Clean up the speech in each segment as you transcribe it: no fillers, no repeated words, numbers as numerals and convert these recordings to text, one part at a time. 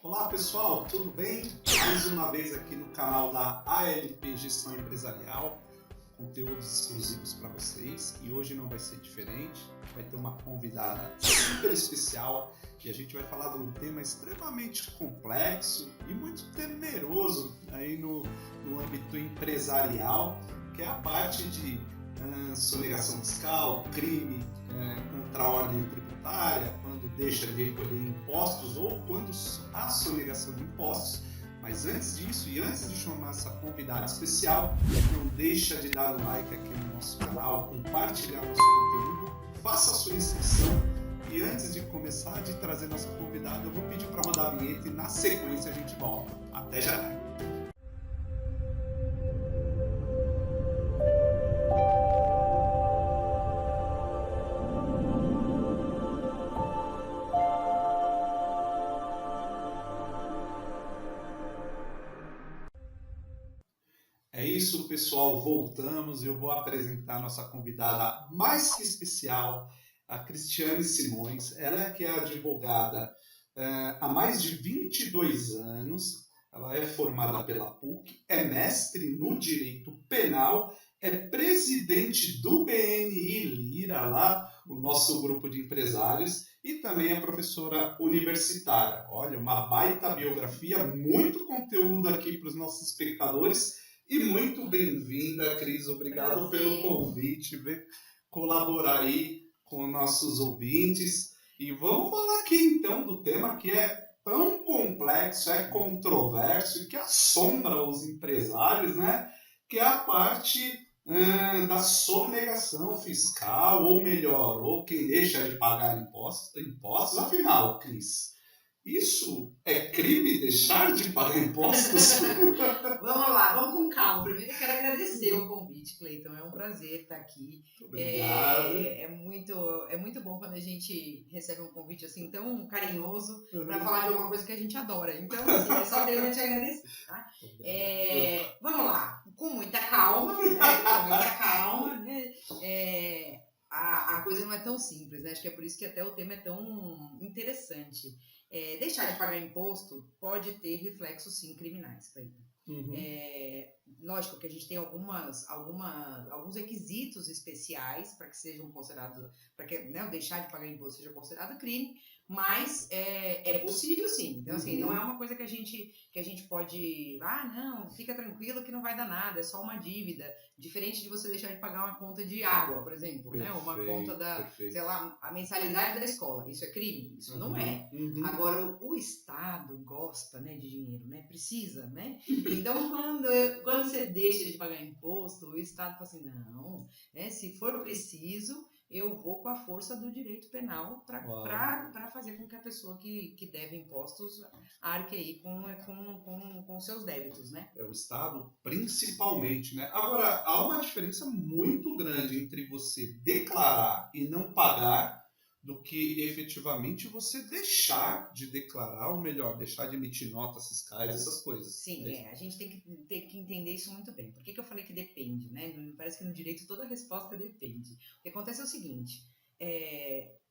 Olá pessoal, tudo bem? Mais uma vez aqui no canal da ALP Gestão Empresarial, conteúdos exclusivos para vocês, e hoje não vai ser diferente. Vai ter uma convidada super especial e a gente vai falar de um tema extremamente complexo e muito temeroso aí no âmbito empresarial, que é a parte de sonegação fiscal, crime contra a ordem tributária, quando deixa de recolher impostos ou quando há sonegação de impostos. Mas antes disso e antes de chamar essa convidada especial, não deixa de dar um like aqui no nosso canal, compartilhar nosso conteúdo, faça a sua inscrição. E antes de começar de trazer nossa convidada, eu vou pedir para rodar a vinheta e na sequência a gente volta. Até já! É isso, pessoal, voltamos e eu vou apresentar a nossa convidada mais que especial, a Cristiane Simões. Ela é que é advogada há mais de 22 anos, ela é formada pela PUC, é mestre no direito penal, é presidente do BNI Lira, lá, o nosso grupo de empresários, e também é professora universitária. Olha, uma baita biografia, muito conteúdo aqui para os nossos espectadores. E muito bem-vinda, Cris. Obrigado pelo convite, ver colaborar aí com nossos ouvintes. E vamos falar aqui então do tema que é tão complexo, é controverso e que assombra os empresários, né? Que é a parte da sonegação fiscal, ou melhor, ou quem deixa de pagar impostos. Afinal, Cris, isso é crime deixar de pagar impostos? Vamos lá, vamos com calma. Primeiro eu quero agradecer o convite, Cleiton. É um prazer estar aqui. Obrigado. É muito bom quando a gente recebe um convite assim tão carinhoso para falar de alguma coisa que a gente adora. Então, assim, eu só tenho a te agradecer. Tá? Vamos lá, com muita calma, né? Com muita calma, né? A coisa não é tão simples, né? Acho que é por isso que até o tema é tão interessante. Deixar de pagar imposto pode ter reflexos, sim, criminais, Cleiton. Uhum. Lógico que a gente tem alguns requisitos especiais para que sejam considerados, para que, né, o deixar de pagar imposto seja considerado crime, mas é possível, sim. Então, assim, não é uma coisa que a gente pode, não, fica tranquilo que não vai dar nada, é só uma dívida, diferente de você deixar de pagar uma conta de água, por exemplo, né, uma conta sei lá, a mensalidade da escola. Isso é crime? Isso não é. Agora, o Estado gosta, né, de dinheiro, né, precisa, né? Então, quando você deixa de pagar imposto, o Estado fala assim, não, né, se for preciso, eu vou com a força do direito penal para fazer com que a pessoa que deve impostos arque aí com seus débitos, né? É o Estado, principalmente, né? Agora, há uma diferença muito grande entre você declarar e não pagar do que efetivamente você deixar de declarar, ou melhor, deixar de emitir notas fiscais, essas coisas. Sim, a gente tem que entender isso muito bem. Por que eu falei que depende, né? Parece que no direito toda resposta depende. O que acontece é o seguinte,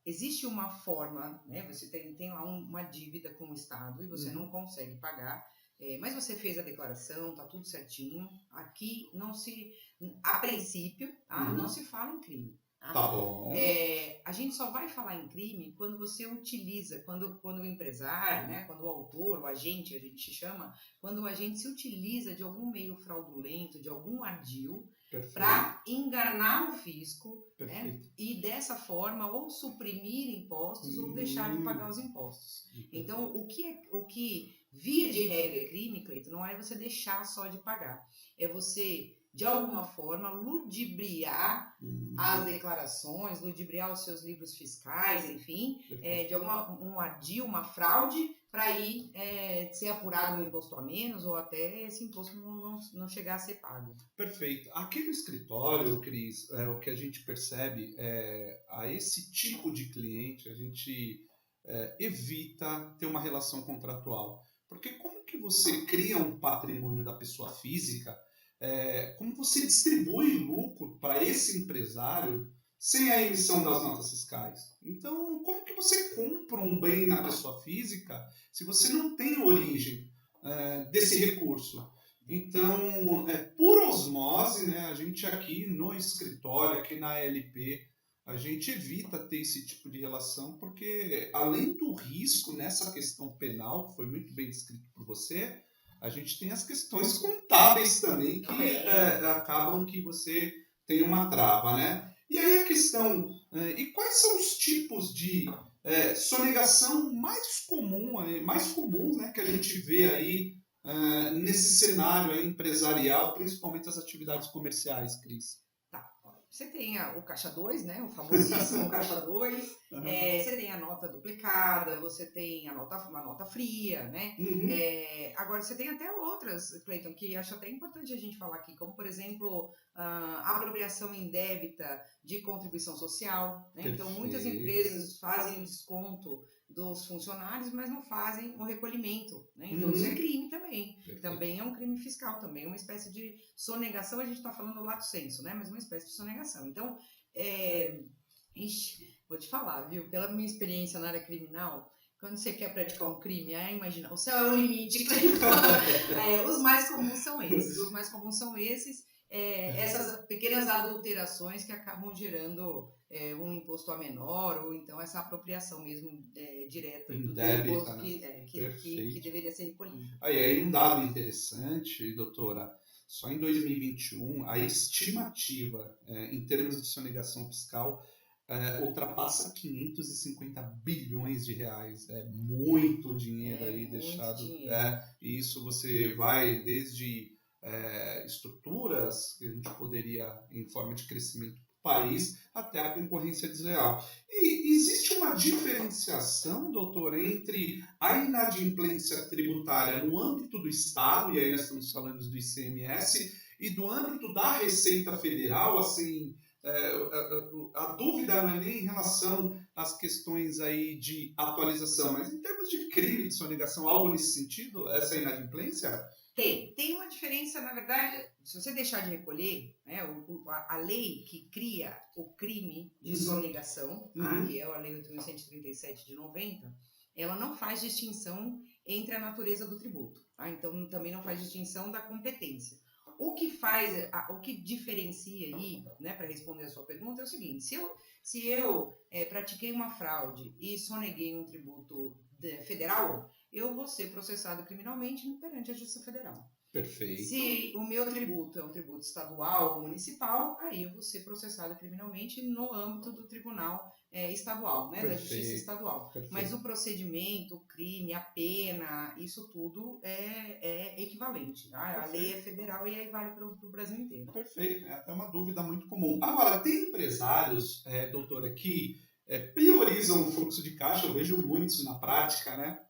existe uma forma, né? Você tem lá uma dívida com o Estado e você não consegue pagar, mas você fez a declaração, tá tudo certinho. Aqui a princípio, não se fala em crime. Tá bom. A gente só vai falar em crime quando você utiliza, quando o empresário, né, quando o autor, o agente, a gente chama, quando o agente se utiliza de algum meio fraudulento, de algum ardil, para enganar o fisco, né, e dessa forma ou suprimir impostos ou deixar de pagar os impostos. Então, o que via de regra é crime, Cleiton, não é você deixar só de pagar, é você de alguma forma ludibriar as declarações, ludibriar os seus livros fiscais, enfim, de um ardil, uma fraude, para ir ser apurado um imposto a menos ou até esse imposto não chegar a ser pago. Perfeito. Aqui no escritório, Cris, o que a gente percebe a esse tipo de cliente, a gente evita ter uma relação contratual. Porque como que você cria um patrimônio da pessoa física, como você distribui lucro para esse empresário sem a emissão das notas fiscais. Então, como que você compra um bem na pessoa física se você não tem origem desse recurso? Então, por osmose, né, a gente aqui no escritório, aqui na LP, a gente evita ter esse tipo de relação, porque além do risco nessa questão penal, que foi muito bem descrito por você, a gente tem as questões contábeis também, que acabam que você tem uma trava, né? E aí a questão, e quais são os tipos de sonegação mais comuns, né, que a gente vê aí nesse cenário aí empresarial, principalmente as atividades comerciais, Cris? Tá. Você tem o caixa 2, né? O famosíssimo caixa 2. Uhum. Você tem a nota duplicada, você tem uma nota fria, né? Uhum. Agora, você tem até outras, Cleiton, que acho até importante a gente falar aqui, como, por exemplo, a apropriação indébita de contribuição social, né? Então, muitas empresas fazem desconto dos funcionários, mas não fazem o recolhimento, né? Então, isso é crime também. Perfeito. Também é um crime fiscal, também é uma espécie de sonegação, a gente está falando lato sensu, né? Mas uma espécie de sonegação. Então, vou te falar, viu? Pela minha experiência na área criminal, quando você quer praticar um crime, imagina, o céu é o limite. Os mais comuns são esses. Essas pequenas adulterações que acabam gerando um imposto a menor, ou então essa apropriação mesmo direta do imposto que deveria ser recolhido. Aí um dado interessante, doutora, só em 2021 a estimativa em termos de sonegação fiscal ultrapassa 550 bilhões de reais. É muito dinheiro aí deixado. E isso você vai desde estruturas que a gente poderia, em forma de crescimento do país, até a concorrência desleal. E existe uma diferenciação, doutora, entre a inadimplência tributária no âmbito do Estado, e aí nós estamos falando do ICMS, e do âmbito da Receita Federal, assim, a dúvida não é nem em relação às questões aí de atualização, mas em termos de crime de sonegação, algo nesse sentido, essa inadimplência? Tem uma diferença, na verdade, se você deixar de recolher, né, a lei que cria o crime de sonegação, que é a Lei 8.137 de 90, ela não faz distinção entre a natureza do tributo, tá? Então também não faz distinção da competência. O que diferencia aí, né, para responder a sua pergunta, é o seguinte: se eu pratiquei uma fraude e soneguei um tributo federal, eu vou ser processado criminalmente perante a Justiça Federal. Perfeito. Se o meu tributo é um tributo estadual ou municipal, aí eu vou ser processado criminalmente no âmbito do tribunal estadual, né, da Justiça Estadual. Perfeito. Mas o procedimento, o crime, a pena, isso tudo é equivalente. Tá? A lei é federal e aí vale para o Brasil inteiro. Perfeito. É até uma dúvida muito comum. Agora, tem empresários, doutora, que priorizam o fluxo de caixa, eu vejo muitos na prática, né?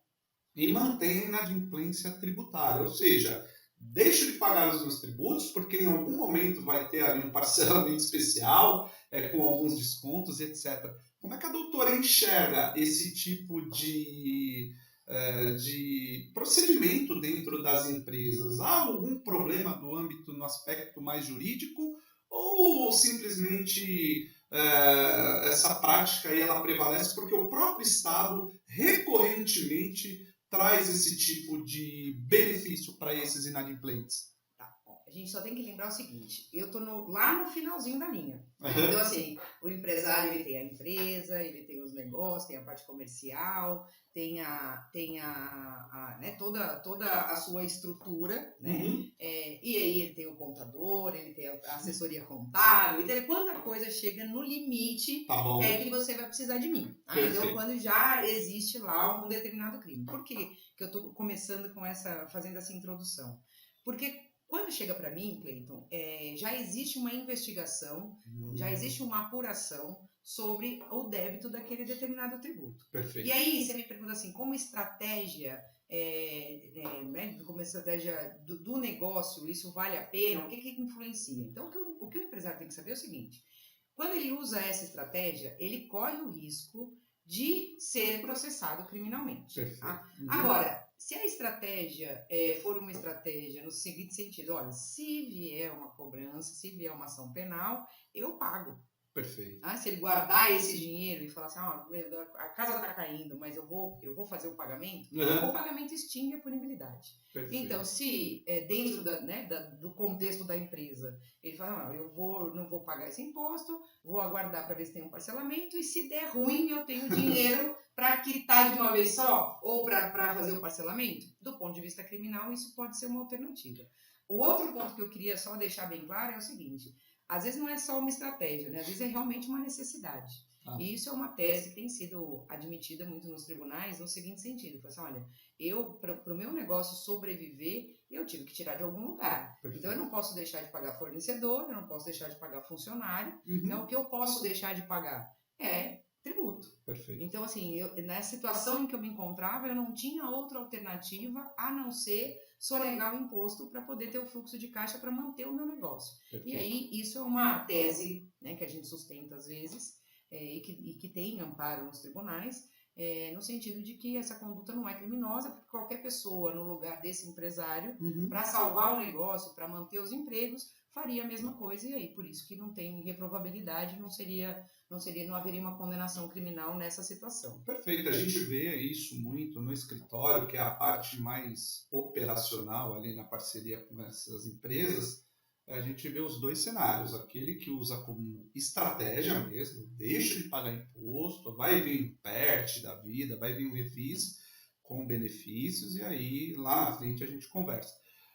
E mantêm a inadimplência tributária, ou seja, deixo de pagar os meus tributos porque em algum momento vai ter ali um parcelamento especial com alguns descontos, etc. Como é que a doutora enxerga esse tipo de procedimento dentro das empresas? Há algum problema do âmbito no aspecto mais jurídico ou simplesmente essa prática aí ela prevalece porque o próprio Estado recorrentemente traz esse tipo de benefício para esses inadimplentes? Tá, bom, a gente só tem que lembrar o seguinte: eu estou lá no finalzinho da linha. Então, assim, o empresário ele tem a empresa, ele tem os negócios, tem a parte comercial, tem né, toda a sua estrutura, né? E aí ele tem o contador, ele tem a assessoria contábil, então quando a coisa chega no limite, é que você vai precisar de mim. Tá? Então, quando já existe lá um determinado crime. Por que eu estou começando fazendo essa introdução? Porque quando chega para mim, Cleiton, já existe uma investigação, já existe uma apuração sobre o débito daquele determinado tributo. Perfeito. E aí você me pergunta assim, como estratégia, do negócio, isso vale a pena? O que influencia? Então, o que o empresário tem que saber é o seguinte: quando ele usa essa estratégia, ele corre o risco de ser processado criminalmente. Tá? Agora, se a estratégia for uma estratégia no seguinte sentido: olha, se vier uma cobrança, se vier uma ação penal, eu pago. Perfeito. Se ele guardar esse dinheiro e falar assim, a casa está caindo, mas eu vou fazer o pagamento, o pagamento extingue a punibilidade. Perfeito. Então, se dentro do contexto da empresa, ele fala, não vou pagar esse imposto, vou aguardar para ver se tem um parcelamento, e se der ruim, eu tenho dinheiro para quitar de uma vez só, ou para fazer o parcelamento. Do ponto de vista criminal, isso pode ser uma alternativa. O outro ponto que eu queria só deixar bem claro é o seguinte: às vezes não é só uma estratégia, né? Às vezes é realmente uma necessidade. E isso é uma tese que tem sido admitida muito nos tribunais no seguinte sentido: assim, olha, para o meu negócio sobreviver, eu tive que tirar de algum lugar. Perfeito. Então eu não posso deixar de pagar fornecedor, eu não posso deixar de pagar funcionário. Então o que eu posso deixar de pagar é tributo. Perfeito. Então, assim, na situação em que eu me encontrava, eu não tinha outra alternativa a não ser sonegar o imposto para poder ter o fluxo de caixa para manter o meu negócio. Perfeito. E aí, isso é uma tese, né, que a gente sustenta às vezes, e que tem amparo nos tribunais, no sentido de que essa conduta não é criminosa, porque qualquer pessoa no lugar desse empresário, para salvar o negócio, para manter os empregos, faria a mesma coisa, e aí por isso que não tem reprovabilidade, não haveria uma condenação criminal nessa situação. Perfeito, a gente vê isso muito no escritório, que é a parte mais operacional ali na parceria com essas empresas. A gente vê os dois cenários, aquele que usa como estratégia mesmo, deixa de pagar imposto, vai vir um PERT da vida, vai vir um refis com benefícios, e aí lá na frente a gente conversa.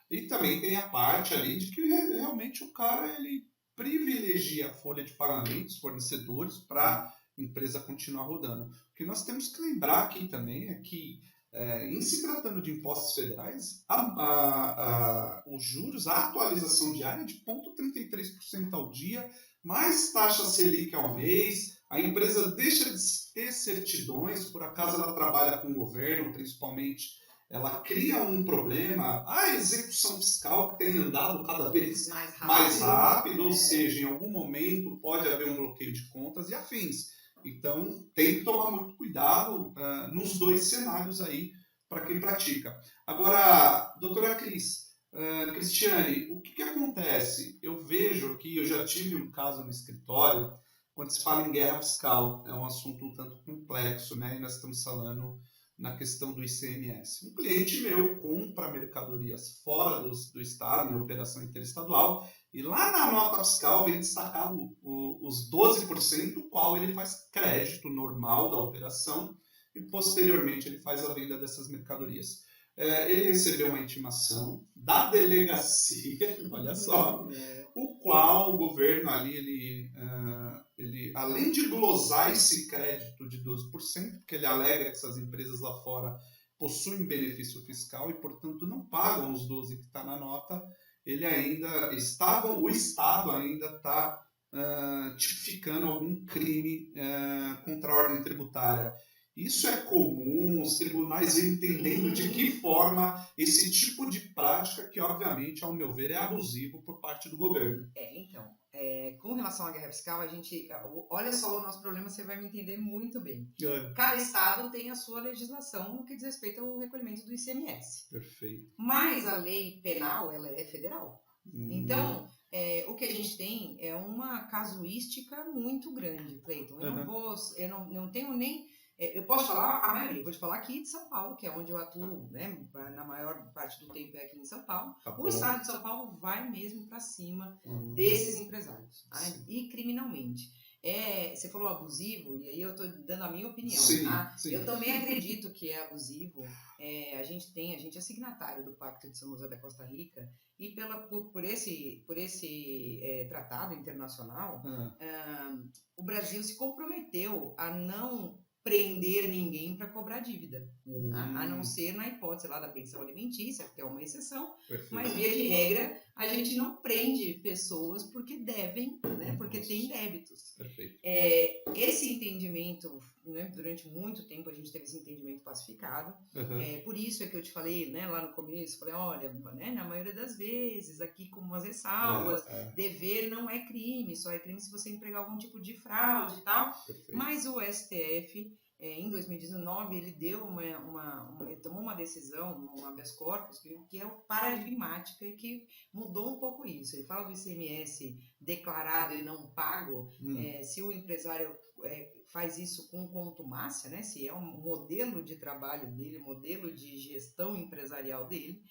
E também tem a parte ali de que realmente o cara ele privilegia a folha de pagamentos, fornecedores, para a empresa continuar rodando. O que nós temos que lembrar aqui também é que, em se tratando de impostos federais, os juros, a atualização diária é de 0,33% ao dia, mais taxa Selic ao mês, a empresa deixa de ter certidões, por acaso ela trabalha com o governo, principalmente, ela cria um problema, a execução fiscal que tem andado cada vez mais rápido, ou seja, em algum momento pode haver um bloqueio de contas e afins. Então, tem que tomar muito cuidado nos dois cenários aí para quem pratica. Agora, doutora Cristiane, o que acontece? Eu vejo aqui, eu já tive um caso no escritório, quando se fala em guerra fiscal, é um assunto um tanto complexo, né? E nós estamos falando na questão do ICMS. Um cliente meu compra mercadorias fora do estado, em operação interestadual, e lá na nota fiscal vem destacado os 12%, o qual ele faz crédito normal da operação, e posteriormente ele faz a venda dessas mercadorias. Ele recebeu uma intimação da delegacia, olha só, o qual o governo ali, ele, além de glosar esse crédito de 12%, porque ele alega que essas empresas lá fora possuem benefício fiscal e, portanto, não pagam os 12% que está na nota, o Estado ainda está tipificando algum crime contra a ordem tributária. Isso é comum, os tribunais entendendo de que forma esse tipo de prática, que obviamente, ao meu ver, é abusivo por parte do governo. Com relação à guerra fiscal, olha só o nosso problema, você vai me entender muito bem. Cada estado tem a sua legislação no que diz respeito ao recolhimento do ICMS. Perfeito. Mas a lei penal, ela é federal. Então, o que a gente tem é uma casuística muito grande, Cleiton. Eu não tenho nem... Eu posso falar a maioria, vou te falar aqui de São Paulo, que é onde eu atuo, né? Na maior parte do tempo é aqui em São Paulo. O estado de São Paulo vai mesmo para cima desses empresários, tá? E criminalmente. Você falou abusivo, e aí eu estou dando a minha opinião. Sim, tá? sim. Eu também acredito que é abusivo. A gente é signatário do Pacto de São José da Costa Rica, e por esse tratado internacional, o Brasil se comprometeu a não prender ninguém para cobrar dívida, a não ser na hipótese lá da pensão alimentícia, que é uma exceção. Perfeito. Mas via de regra a gente não prende pessoas porque devem, né, porque tem débitos. Perfeito. Esse entendimento, né, durante muito tempo a gente teve esse entendimento pacificado. Por isso é que eu te falei, né, lá no começo, falei, olha, né, na maioria das vezes, aqui com umas ressalvas, dever não é crime, só é crime se você empregar algum tipo de fraude e tal. Perfeito. Mas o STF em 2019, ele deu ele tomou uma decisão no habeas corpus que é paradigmática e que mudou um pouco isso. Ele fala do ICMS declarado e não pago, se o empresário faz isso com contumácia, né? Se é um modelo de trabalho dele, modelo de gestão empresarial dele,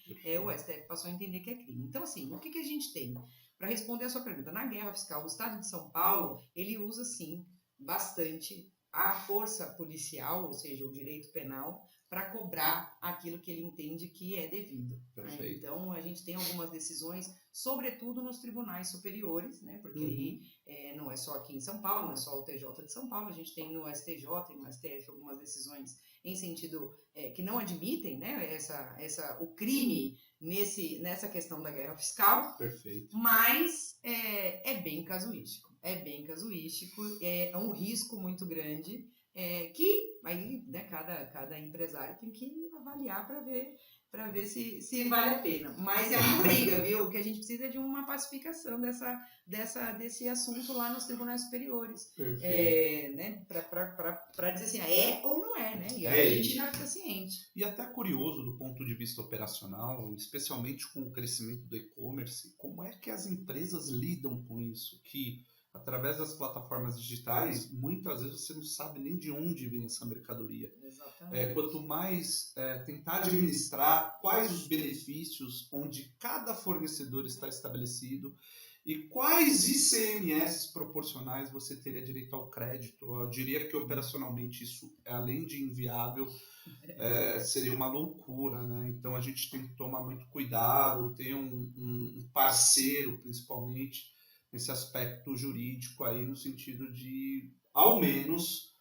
o STF passou a entender que é crime. Então, assim, o que a gente tem? Para responder a sua pergunta, na guerra fiscal, o Estado de São Paulo, ele usa, sim, bastante a força policial, ou seja, o direito penal, para cobrar aquilo que ele entende que é devido. Né? Então, a gente tem algumas decisões, sobretudo nos tribunais superiores, né? Porque aí não é só aqui em São Paulo, não é só o TJ de São Paulo, a gente tem no STJ e no STF algumas decisões em sentido que não admitem, né, o crime nessa questão da guerra fiscal. Perfeito. Mas é bem casuístico. É bem casuístico, é um risco muito grande que aí, né, cada empresário tem que avaliar para ver se vale a pena. Mas é uma briga, viu? O que a gente precisa é de uma pacificação desse assunto lá nos tribunais superiores. Né? Para dizer assim, é ou não é, né? E aí a gente já fica ciente. E até curioso do ponto de vista operacional, especialmente com o crescimento do e-commerce, como é que as empresas lidam com isso? Que através das plataformas digitais, muitas vezes você não sabe nem de onde vem essa mercadoria. Exatamente. Quanto mais tentar administrar quais os benefícios onde cada fornecedor está estabelecido e quais ICMS proporcionais você teria direito ao crédito. Eu diria que operacionalmente isso, além de inviável, seria uma loucura, né? Então a gente tem que tomar muito cuidado, ter um parceiro, principalmente, nesse aspecto jurídico aí, no sentido de, ao menos,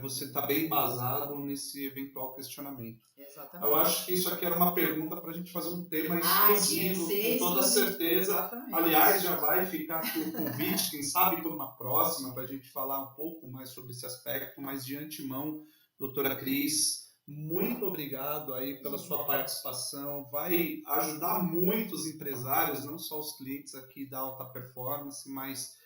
você está bem embasado nesse eventual questionamento. Exatamente. Eu acho que isso aqui era uma pergunta para a gente fazer um tema exclusivo, com toda certeza. Exatamente. Aliás, já vai ficar aqui o convite, quem sabe por uma próxima, para a gente falar um pouco mais sobre esse aspecto, mas de antemão, doutora Cris, muito obrigado aí pela sua participação, vai ajudar muito os empresários, não só os clientes aqui da Alta Performance, mas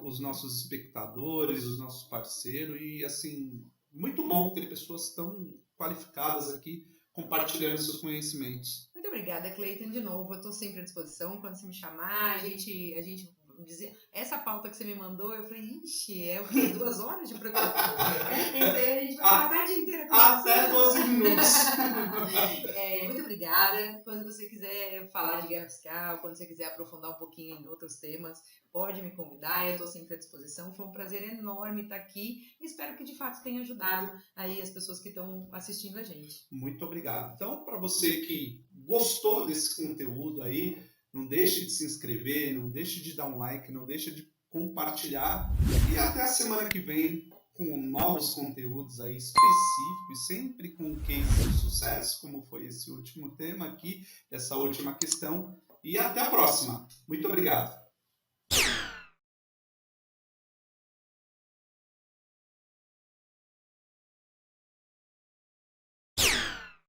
os nossos espectadores, os nossos parceiros, e assim, muito bom ter pessoas tão qualificadas aqui compartilhando seus conhecimentos. Muito obrigada, Cleiton, de novo, eu estou sempre à disposição, quando você me chamar, a gente dizer, essa pauta que você me mandou, eu falei, ixi, é o quê? 2 horas de programa? Pensei, a gente vai ficar a tarde inteira com até 12 minutos. Muito obrigada. Quando você quiser falar de guerra fiscal, quando você quiser aprofundar um pouquinho em outros temas, pode me convidar, eu estou sempre à disposição. Foi um prazer enorme estar aqui e espero que de fato tenha ajudado aí as pessoas que estão assistindo a gente. Muito obrigado. Então, para você que gostou desse conteúdo aí, não deixe de se inscrever, não deixe de dar um like, não deixe de compartilhar. E até a semana que vem com novos conteúdos aí específicos, sempre com um case de sucesso, como foi esse último tema aqui, essa última questão. E até a próxima. Muito obrigado.